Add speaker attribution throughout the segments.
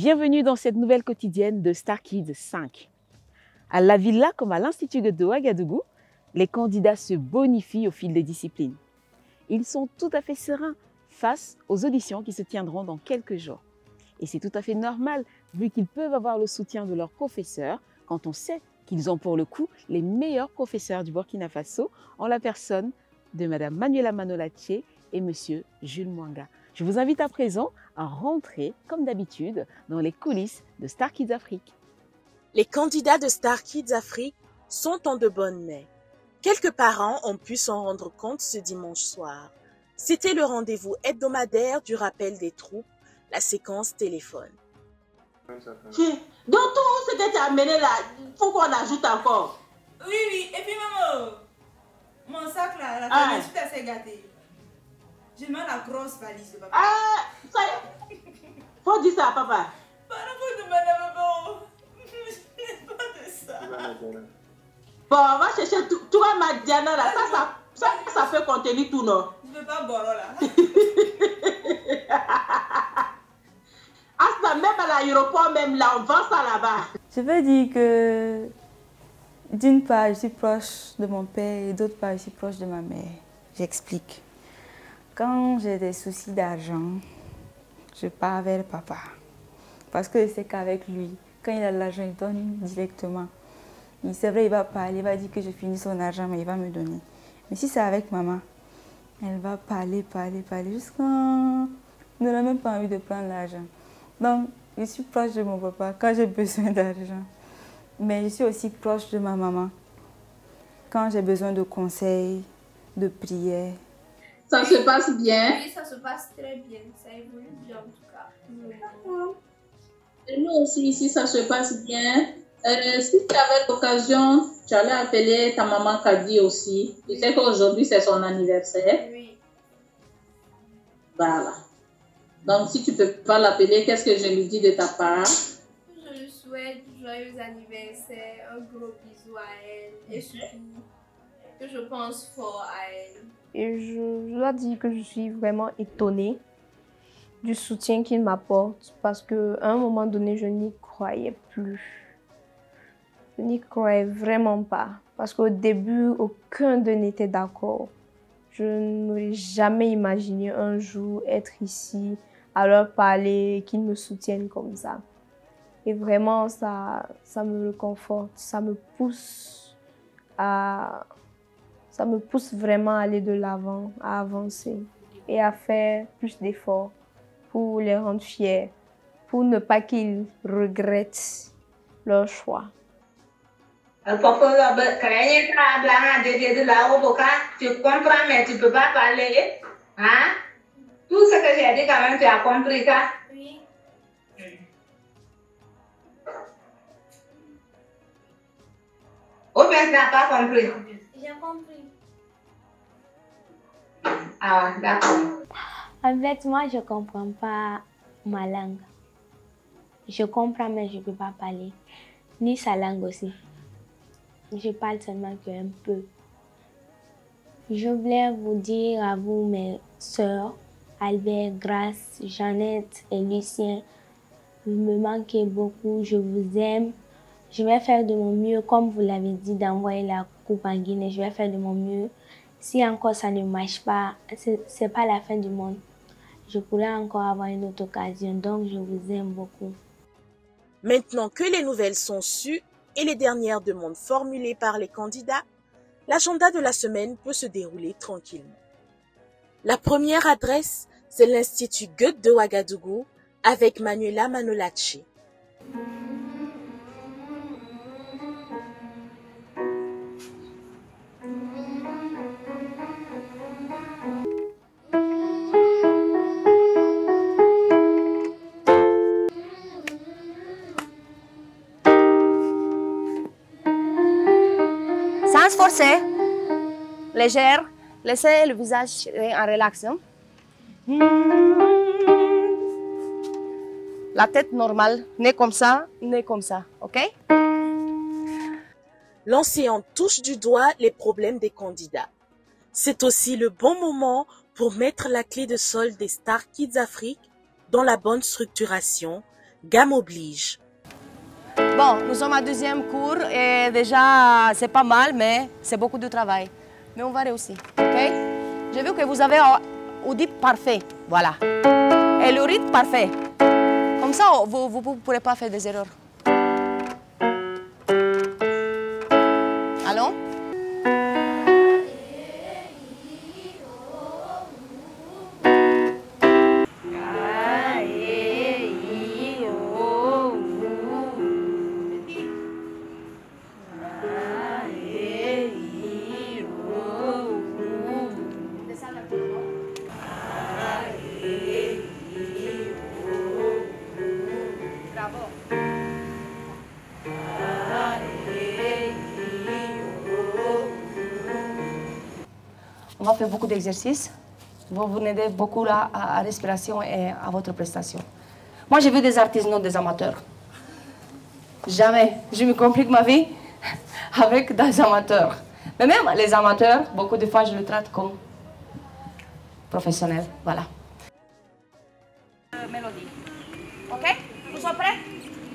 Speaker 1: Bienvenue dans cette nouvelle quotidienne de Star Kids 5. À la Villa comme à l'Institut de Ouagadougou, les candidats se bonifient au fil des disciplines. Ils sont tout à fait sereins face aux auditions qui se tiendront dans quelques jours. Et c'est tout à fait normal vu qu'ils peuvent avoir le soutien de leurs professeurs quand on sait qu'ils ont pour le coup les meilleurs professeurs du Burkina Faso en la personne de Mme Manuela Manolache et M. Jules Mwanga. Je vous invite à présent à rentrer, comme d'habitude, dans les coulisses de Star Kids Afrique.
Speaker 2: Les candidats de Star Kids Afrique sont en de bonnes mains. Quelques parents ont pu s'en rendre compte ce dimanche soir. C'était le rendez-vous hebdomadaire du rappel des troupes, la séquence téléphone.
Speaker 3: Donc tout ce que tu as amené là, il faut qu'on ajoute encore.
Speaker 4: Oui, et puis maman, mon sac là, la famille, tout assez gâté. Je demande la grosse valise de papa.
Speaker 3: Ah, ça y est. Faut dire ça à papa.
Speaker 4: Pardon, faut demander à maman. Je n'ai pas de ça.
Speaker 3: Bon, on va chercher tout à ma Diana là. Ça peut contenir tout, non?
Speaker 4: Je ne veux pas boire là.
Speaker 3: Ah, même à l'aéroport, même là, on vend ça là-bas.
Speaker 5: Je veux dire que d'une part, je suis proche de mon père et d'autre part, je suis proche de ma mère. J'explique. Quand j'ai des soucis d'argent, je pars vers papa. Parce que je sais qu'avec lui, quand il a de l'argent, il donne directement. C'est vrai, il va parler, il va dire que je finis son argent, mais il va me donner. Mais si c'est avec maman, elle va parler jusqu'à... Je n'aurai même pas envie de prendre l'argent. Donc, je suis proche de mon papa quand j'ai besoin d'argent. Mais je suis aussi proche de ma maman quand j'ai besoin de conseils, de prières.
Speaker 6: Ça se passe bien?
Speaker 7: Oui, ça se passe très bien. Ça évolue bien en tout cas.
Speaker 6: Et nous aussi, ici, ça se passe bien. Si tu avais l'occasion, tu allais appeler ta maman Kadi aussi. Tu sais qu'aujourd'hui, c'est son anniversaire.
Speaker 7: Oui.
Speaker 6: Voilà. Donc, si tu ne peux pas l'appeler, qu'est-ce que je lui dis de ta part?
Speaker 7: Je lui souhaite joyeux anniversaire, un gros bisou à elle et surtout que je pense fort à elle.
Speaker 8: Et je dois dire que je suis vraiment étonnée du soutien qu'il m'apporte parce qu'à un moment donné, je n'y croyais plus. Je n'y croyais vraiment pas parce qu'au début, aucun d'eux n'était d'accord. Je n'aurais jamais imaginé un jour être ici, à leur parler, qu'ils me soutiennent comme ça. Et vraiment, ça me réconforte, ça me pousse vraiment à aller de l'avant, à avancer et à faire plus d'efforts pour les rendre fiers, pour ne pas qu'ils regrettent leur choix.
Speaker 9: Tu comprends, mais tu ne peux pas parler. Hein? Tout ce que j'ai dit, quand même, tu as compris, ça?
Speaker 7: Oui.
Speaker 9: Ou bien tu n'as pas compris?
Speaker 7: J'ai compris.
Speaker 9: Ah, d'accord.
Speaker 10: En fait, moi, je ne comprends pas ma langue. Je comprends, mais je ne peux pas parler. Ni sa langue aussi. Je parle seulement qu'un peu. Je voulais vous dire à vous, mes sœurs, Albert, Grace, Jeannette et Lucien, vous me manquez beaucoup, je vous aime. Je vais faire de mon mieux, comme vous l'avez dit, d'envoyer la coupe en Guinée. Je vais faire de mon mieux. Si encore ça ne marche pas, ce n'est pas la fin du monde. Je pourrais encore avoir une autre occasion, donc je vous aime beaucoup.
Speaker 2: Maintenant que les nouvelles sont sues et les dernières demandes formulées par les candidats, l'agenda de la semaine peut se dérouler tranquillement. La première adresse, c'est l'Institut Goethe de Ouagadougou avec Manuela Manolache.
Speaker 11: Sans forcer, légère, laissez le visage en relaxant. La tête normale, nez comme ça, ok?
Speaker 2: L'enseignant touche du doigt les problèmes des candidats. C'est aussi le bon moment pour mettre la clé de sol des Star Kids Afrique dans la bonne structuration, Gamme oblige.
Speaker 11: Bon, nous sommes à deuxième cours et déjà c'est pas mal, mais c'est beaucoup de travail. Mais on va réussir, ok? J'ai vu que vous avez au dit parfait, voilà. Et le rythme parfait. Comme ça, vous ne pourrez pas faire des erreurs. Allons? On va faire beaucoup d'exercices. Vous aidez beaucoup à la respiration et à votre prestation. Moi, j'ai vu des artistes, non des amateurs. Jamais. Je me complique ma vie avec des amateurs. Mais même les amateurs, beaucoup de fois, je les traite comme professionnels. Voilà. Mélodie. OK? Vous êtes prêts?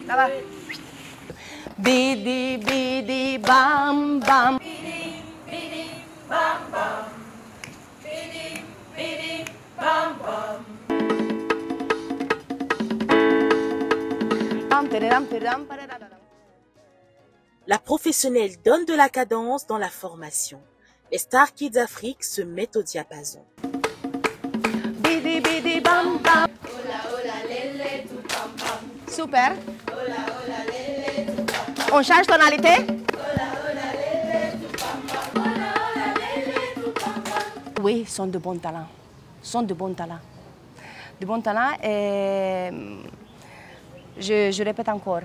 Speaker 11: Ça va. Bidi, bidi, bam, bam. Bidi, bidi, bam, bam. Bidi, bidi, bam, bam.
Speaker 2: La professionnelle donne de la cadence dans la formation. Les Star Kids Afrique se mettent au diapason.
Speaker 11: Bidi, bidi, bam, bam. Super. On change tonalité? Oui, ils sont de bons talents. Sont de bons talents. De bons talents et je répète encore.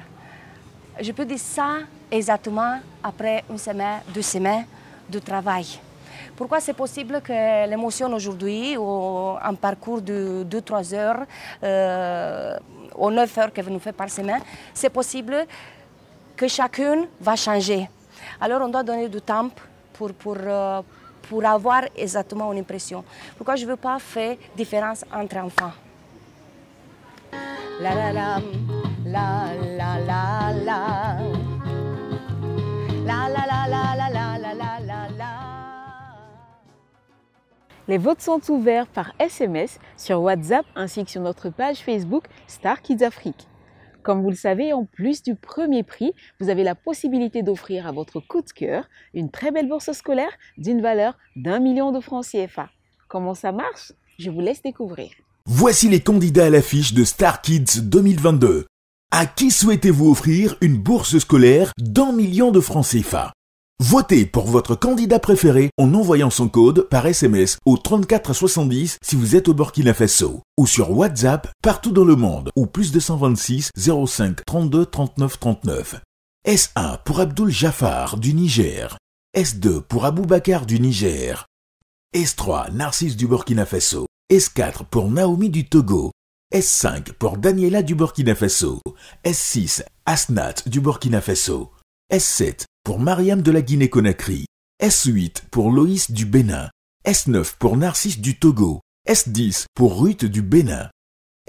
Speaker 11: Je peux dire ça exactement après une semaine, 2 semaines de travail. Pourquoi c'est possible que l'émotion aujourd'hui, un parcours de 2-3 heures, aux 9 heures que nous fait par semaine, c'est possible que chacune va changer. Alors on doit donner du temps pour avoir exactement une impression. Pourquoi je ne veux pas faire différence entre enfants? La la la la la la la la la la la la la la la la.
Speaker 1: Les votes sont ouverts par SMS sur WhatsApp ainsi que sur notre page Facebook Star Kids Afrique. Comme vous le savez, en plus du premier prix, vous avez la possibilité d'offrir à votre coup de cœur une très belle bourse scolaire d'une valeur d'1 million de francs CFA. Comment ça marche? Je vous laisse découvrir.
Speaker 12: Voici les candidats à l'affiche de Star Kids 2022. À qui souhaitez-vous offrir une bourse scolaire d'1 million de francs CFA? Votez pour votre candidat préféré en envoyant son code par SMS au 34 70 si vous êtes au Burkina Faso ou sur WhatsApp partout dans le monde ou plus 226 05 32 39 39. S1 pour Abdul Jafar du Niger. S2 pour Aboubakar du Niger. S3 Narcisse du Burkina Faso. S4 pour Naomi du Togo. S5 pour Daniela du Burkina Faso. S6 Asnat du Burkina Faso. S7 pour Mariam de la Guinée-Conakry, S8 pour Loïs du Bénin, S9 pour Narcisse du Togo, S10 pour Ruth du Bénin,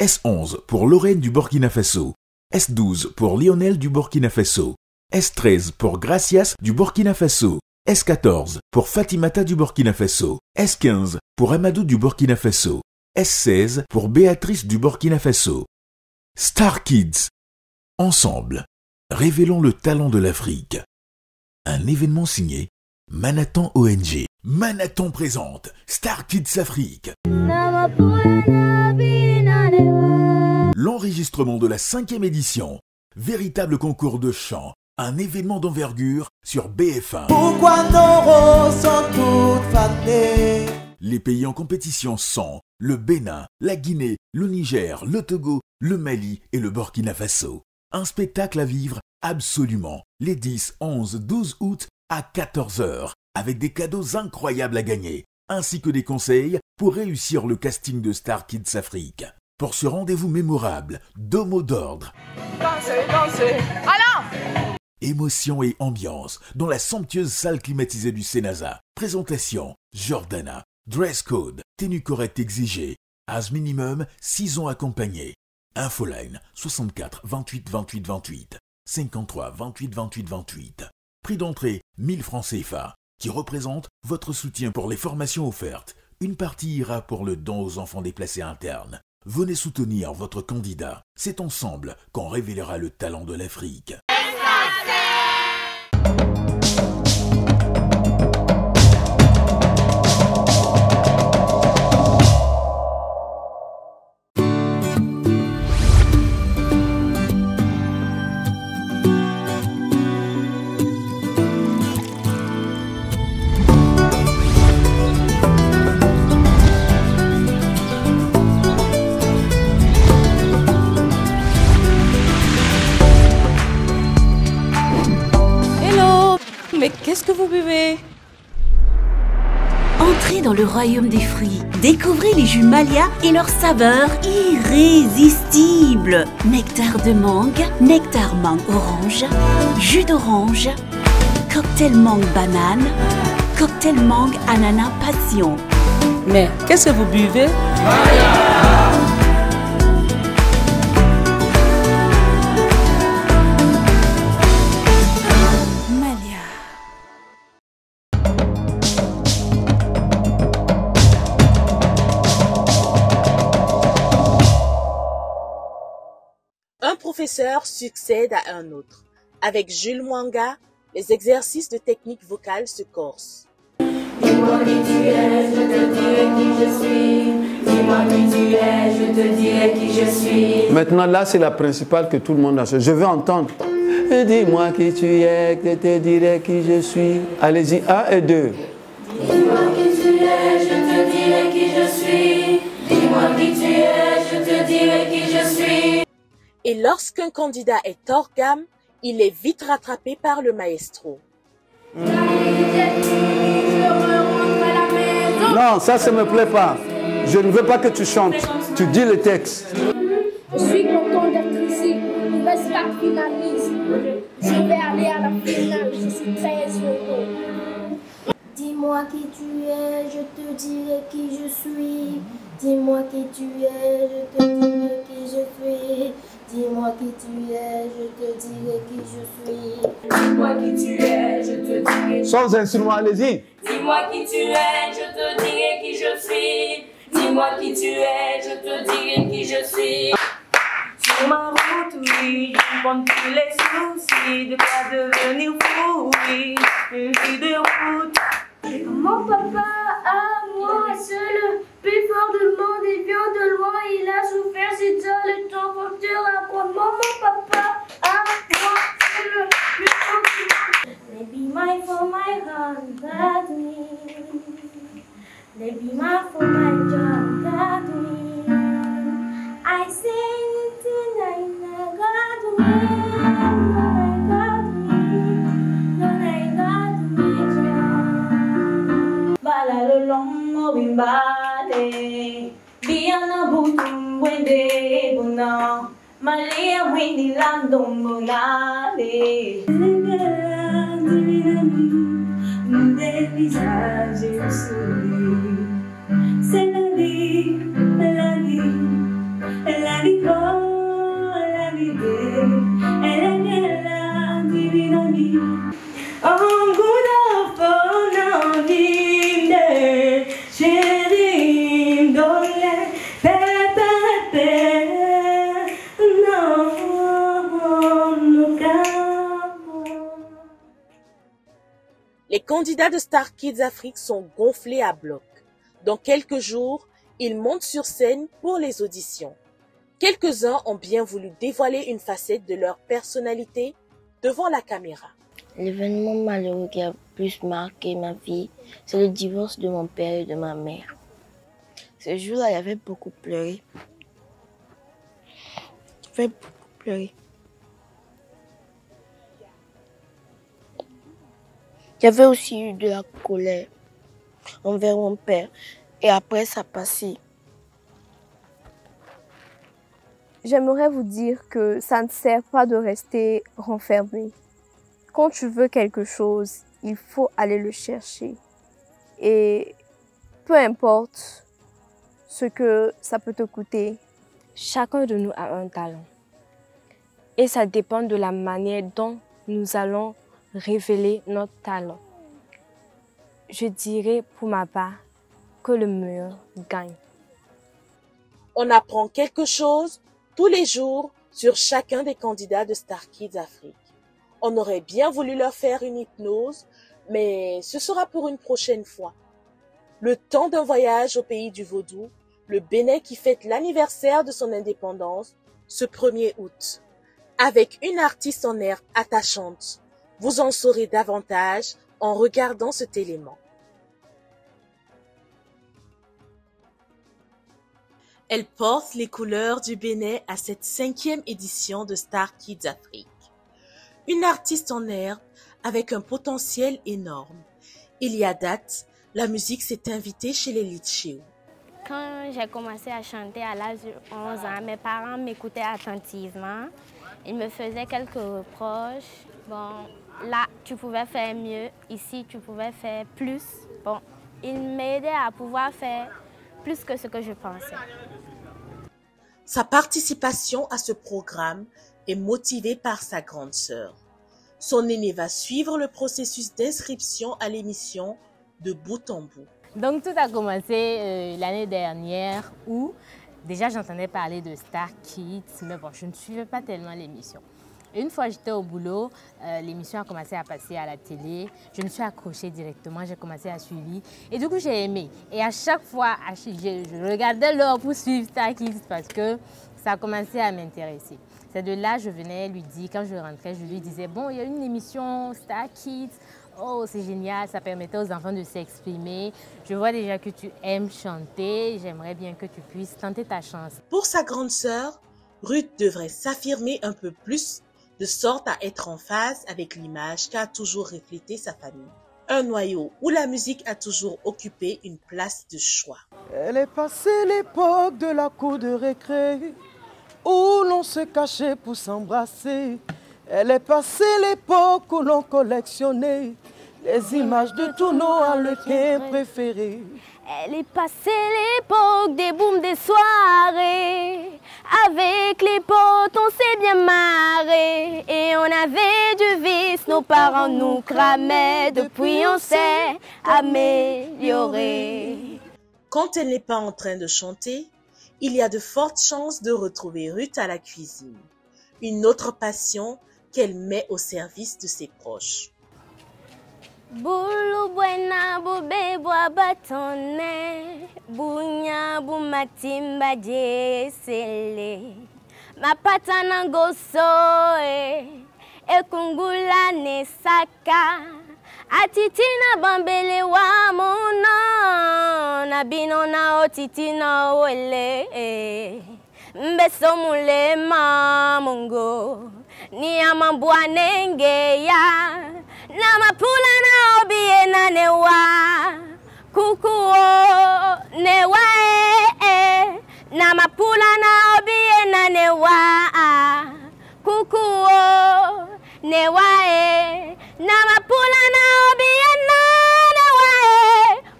Speaker 12: S11 pour Lorraine du Burkina Faso, S12 pour Lionel du Burkina Faso, S13 pour Gracias du Burkina Faso, S14 pour Fatimata du Burkina Faso, S15 pour Amadou du Burkina Faso, S16 pour Béatrice du Burkina Faso. Star Kids. Ensemble, révélons le talent de l'Afrique. Un événement signé Manhattan ONG. Manhattan présente Star Kids Afrique. L'enregistrement de la 5e édition. Véritable concours de chant. Un événement d'envergure sur BF1.
Speaker 13: Pourquoi nos roses sont toutes fanées?
Speaker 12: Les pays en compétition sont le Bénin, la Guinée, le Niger, le Togo, le Mali et le Burkina Faso. Un spectacle à vivre absolument les 10, 11, 12 août à 14h avec des cadeaux incroyables à gagner ainsi que des conseils pour réussir le casting de Star Kids Afrique. Pour ce rendez-vous mémorable, 2 mots d'ordre.
Speaker 11: Dansez, dansez. Allons!
Speaker 12: Émotion et ambiance dans la somptueuse salle climatisée du Sénasa. Présentation, Jordana. Dress code, tenue correcte exigée. Âge minimum, 6 ans accompagné. Infoline 64 28 28 28 53 28 28 28. Prix d'entrée 1000 francs CFA qui représente votre soutien pour les formations offertes. Une partie ira pour le don aux enfants déplacés internes. Venez soutenir votre candidat. C'est ensemble qu'on révélera le talent de l'Afrique.
Speaker 14: Mais qu'est-ce que vous buvez?
Speaker 15: Entrez dans le royaume des fruits. Découvrez les jus Malia et leur saveur irrésistible. Nectar de mangue, nectar mangue orange, jus d'orange, cocktail mangue banane, cocktail mangue ananas passion.
Speaker 14: Mais qu'est-ce que vous buvez?
Speaker 2: Un professeur succède à un autre. Avec Jules Mwanga, les exercices de technique vocale se corsent.
Speaker 16: Dis-moi qui tu es, je te dirai qui je suis. Dis-moi qui tu es, je te dirai qui je suis.
Speaker 17: Maintenant, là, c'est la principale que tout le monde a. Je veux entendre. Dis-moi qui tu es, je te dirai qui je suis. Allez-y, 1 et 2.
Speaker 16: Dis-moi qui tu es, je te dirai qui je suis. Dis-moi qui tu es, je te dirai qui je suis.
Speaker 2: Et lorsqu'un candidat est hors gamme, il est vite rattrapé par le maestro.
Speaker 17: Non, ça ne me plaît pas. Je ne veux pas que tu chantes. Tu dis le texte.
Speaker 18: Je suis content d'être ici. Il reste 4 finalistes. Je vais aller à la finale. Je suis très heureux. Dis-moi qui tu es, je te dirai qui je suis. Dis-moi qui tu es, je te dirai qui je suis. Dis-moi qui tu es, je te dirai qui je suis.
Speaker 16: Dis-moi qui tu es, je te dirai.
Speaker 17: Sans instrument, allez-y.
Speaker 16: Dis-moi qui tu es, je te dirai qui je suis. Dis-moi qui tu es, je te dirai qui je suis.
Speaker 19: Sur ma route, oui, je ne compte plus les soucis de pas devenir fou, oui, une vie de route.
Speaker 18: Mon papa à moi, c'est le plus fort du monde, il vient de loin, il a souffert, c'est ça le temps pour te raconter. Mon papa à moi, c'est le plus fort du monde. They be mindful, my heart, that me. They be mindful, my job, that me. I sing tonight, God me, God me, God me,
Speaker 19: Bala lo longo bimbale, biana butum wende buna, malia windi landom bunale. Des visages souris, c'est la vie, la vie, la vie oh, la vie la divina vie. Oh, good for no vinde, chérie, dole, pepe, no, no,
Speaker 2: Les candidats de Star Kids Afrique sont gonflés à bloc. Dans quelques jours, ils montent sur scène pour les auditions. Quelques-uns ont bien voulu dévoiler une facette de leur personnalité devant la caméra.
Speaker 20: L'événement malheureux qui a plus marqué ma vie, c'est le divorce de mon père et de ma mère. Ce jour-là, il avait beaucoup pleuré. J'ai beaucoup pleuré. Il y avait aussi eu de la colère envers mon père. Et après, ça passait.
Speaker 8: J'aimerais vous dire que ça ne sert pas de rester renfermé. Quand tu veux quelque chose, il faut aller le chercher. Et peu importe ce que ça peut te coûter,
Speaker 10: Chacun de nous a un talent. Et ça dépend de la manière dont nous allons révéler notre talent. Je dirais pour ma part que le meilleur gagne.
Speaker 2: On apprend quelque chose tous les jours sur chacun des candidats de Star Kids Afrique. On aurait bien voulu leur faire une hypnose, mais ce sera pour une prochaine fois. Le temps d'un voyage au pays du Vaudou, le Bénin qui fête l'anniversaire de son indépendance, ce 1er août. Avec une artiste en air attachante, vous en saurez davantage en regardant cet élément. Elle porte les couleurs du Bénin à cette 5e édition de Star Kids Afrique. Une artiste en herbe avec un potentiel énorme. Il y a date, la musique s'est invitée chez les Litchéo.
Speaker 21: Quand j'ai commencé à chanter à l'âge de 11 ans, mes parents m'écoutaient attentivement. Ils me faisaient quelques reproches. Bon, là, tu pouvais faire mieux. Ici, tu pouvais faire plus. Bon, ils m'aidaient à pouvoir faire plus que ce que je pensais.
Speaker 2: Sa participation à ce programme est motivée par sa grande sœur. Son aînée va suivre le processus d'inscription à l'émission de bout en bout.
Speaker 22: Donc tout a commencé l'année dernière où déjà j'entendais parler de Star Kids, mais bon, je ne suivais pas tellement l'émission. Une fois j'étais au boulot, l'émission a commencé à passer à la télé, je me suis accrochée directement, j'ai commencé à suivre et du coup j'ai aimé. Et à chaque fois, je regardais l'heure pour suivre Star Kids parce que ça a commencé à m'intéresser. C'est de là que je venais lui dire, quand je rentrais, je lui disais, bon, il y a une émission Star Kids, oh c'est génial, ça permettait aux enfants de s'exprimer. Je vois déjà que tu aimes chanter, j'aimerais bien que tu puisses tenter ta chance.
Speaker 2: Pour sa grande sœur, Ruth devrait s'affirmer un peu plus, de sorte à être en phase avec l'image qu'a toujours reflété sa famille. Un noyau où la musique a toujours occupé une place de choix.
Speaker 13: Elle est passée l'époque de la cour de récré, où l'on se cachait pour s'embrasser. Elle est passée l'époque où l'on collectionnait les images de tous nos harlequins préférés.
Speaker 21: Elle est passée l'époque des booms des soirées. Avec les potes, on s'est bien marré. Et on avait du vice, nos parents nous cramaient. Depuis, on s'est amélioré.
Speaker 2: Quand elle n'est pas en train de chanter, il y a de fortes chances de retrouver Ruth à la cuisine. Une autre passion qu'elle met au service de ses proches.
Speaker 21: Bulu buena bube bwa batone bunya bumatimba jesele mapata nangoso ekungula ne saka atitina bambele wa mono na bino na otitina wele mbeso mulema mungo ni amambwanenge ya na mapula na obie na newa kukuo newa na mapula na obie na newa kukuo newa na mapula na obie na newa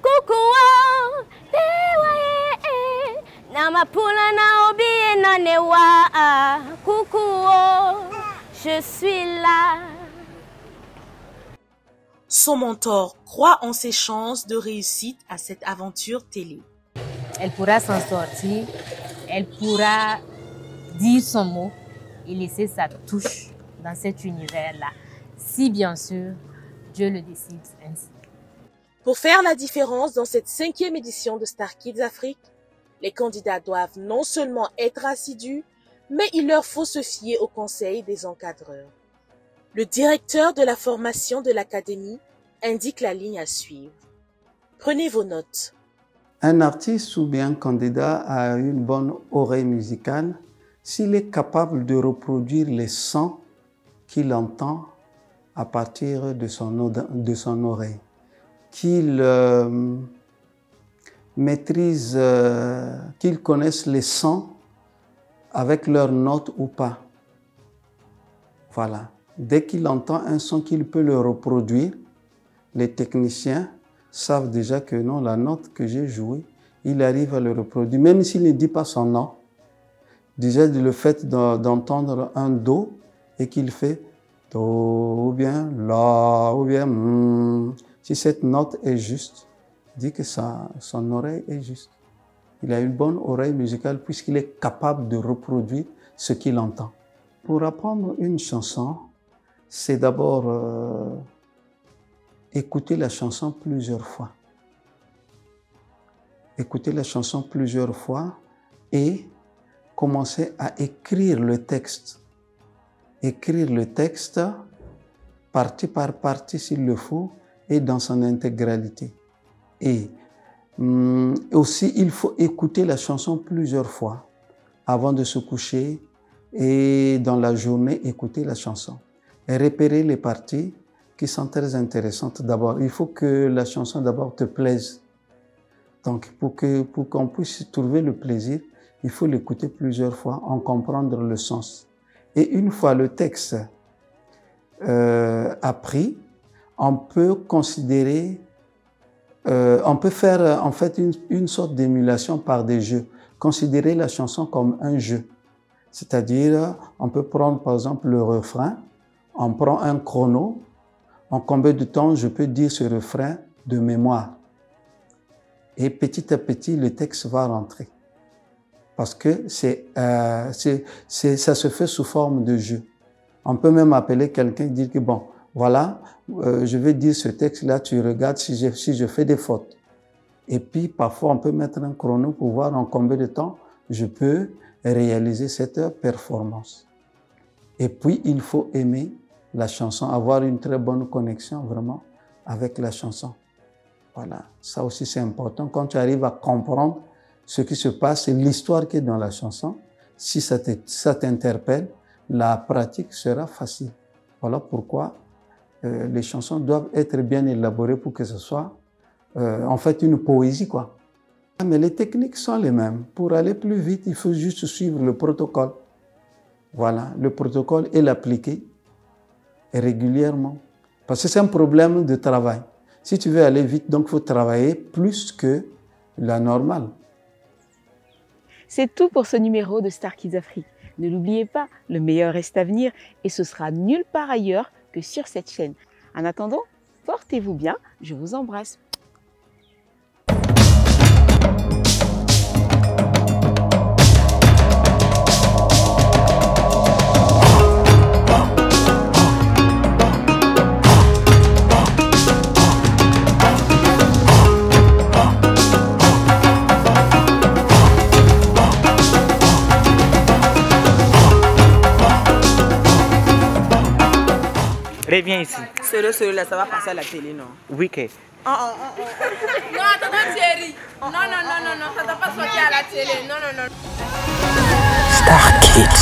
Speaker 21: kukuo newa na mapula na obie na newa kukuo. Je suis là.
Speaker 2: Son mentor croit en ses chances de réussite à cette aventure télé.
Speaker 22: Elle pourra s'en sortir, elle pourra dire son mot et laisser sa touche dans cet univers-là, si bien sûr Dieu le décide ainsi.
Speaker 2: Pour faire la différence dans cette 5e édition de Star Kids Afrique, les candidats doivent non seulement être assidus, mais il leur faut se fier aux conseils des encadreurs. Le directeur de la formation de l'académie indique la ligne à suivre. Prenez vos notes.
Speaker 17: Un artiste ou bien un candidat a une bonne oreille musicale s'il est capable de reproduire les sons qu'il entend à partir de son oreille, qu'il maîtrise, qu'il connaisse les sons avec leurs notes ou pas. Voilà. Dès qu'il entend un son qu'il peut le reproduire, les techniciens savent déjà que non, la note que j'ai jouée, il arrive à le reproduire. Même s'il ne dit pas son nom, Déjà, le fait d'entendre un Do et qu'il fait Do ou bien La ou bien si cette note est juste, dit que son oreille est juste. Il a une bonne oreille musicale puisqu'il est capable de reproduire ce qu'il entend. Pour apprendre une chanson, c'est d'abord écouter la chanson plusieurs fois. Écouter la chanson plusieurs fois et commencer à écrire le texte. Écrire le texte partie par partie s'il le faut et dans son intégralité. Et aussi, il faut écouter la chanson plusieurs fois avant de se coucher et dans la journée, écouter la chanson. Et repérer les parties qui sont très intéressantes. D'abord, il faut que la chanson d'abord te plaise. Donc, pour qu'on puisse trouver le plaisir, il faut l'écouter plusieurs fois, en comprendre le sens. Et une fois le texte appris, on peut considérer, on peut faire en fait une sorte d'émulation par des jeux. Considérer la chanson comme un jeu. C'est-à-dire, on peut prendre par exemple le refrain, on prend un chrono, en combien de temps je peux dire ce refrain de mémoire. Et petit à petit, le texte va rentrer. Parce que ça se fait sous forme de jeu. On peut même appeler quelqu'un et dire que bon, voilà, je vais dire ce texte-là, tu regardes si je fais des fautes. Et puis, parfois, on peut mettre un chrono pour voir en combien de temps je peux réaliser cette performance. Et puis, il faut aimer la chanson, avoir une très bonne connexion vraiment avec la chanson. Voilà, ça aussi c'est important. Quand tu arrives à comprendre ce qui se passe et l'histoire qui est dans la chanson, si ça t'interpelle, la pratique sera facile. Voilà pourquoi les chansons doivent être bien élaborées pour que ce soit en fait une poésie, quoi. Mais les techniques sont les mêmes. Pour aller plus vite, il faut juste suivre le protocole. Voilà, le protocole et l'appliquer régulièrement. Parce que c'est un problème de travail. Si tu veux aller vite, donc il faut travailler plus que la normale.
Speaker 1: C'est tout pour ce numéro de Star Kids Afrique. Ne l'oubliez pas, le meilleur reste à venir et ce sera nulle part ailleurs que sur cette chaîne. En attendant, portez-vous bien, je vous embrasse.
Speaker 3: Reviens ici.
Speaker 4: Sérieux, là, ça va passer à la télé, non?
Speaker 3: Oui, que.
Speaker 7: Non, attends, Thierry. Non, ça doit pas sortir à la télé. Non.
Speaker 12: Star Kids.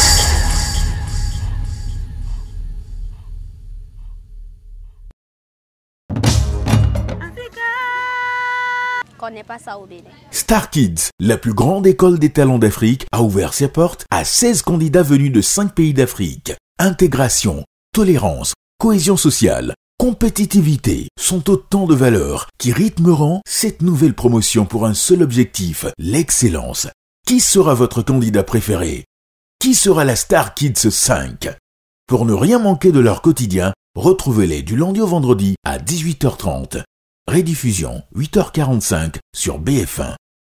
Speaker 21: Connais pas ça au Bénin.
Speaker 12: Star Kids, la plus grande école des talents d'Afrique, a ouvert ses portes à 16 candidats venus de 5 pays d'Afrique. Intégration, tolérance, cohésion sociale, compétitivité sont autant de valeurs qui rythmeront cette nouvelle promotion pour un seul objectif, l'excellence. Qui sera votre candidat préféré? Qui sera la Star Kids 5? Pour ne rien manquer de leur quotidien, retrouvez-les du lundi au vendredi à 18h30. Rediffusion 8h45 sur BF1.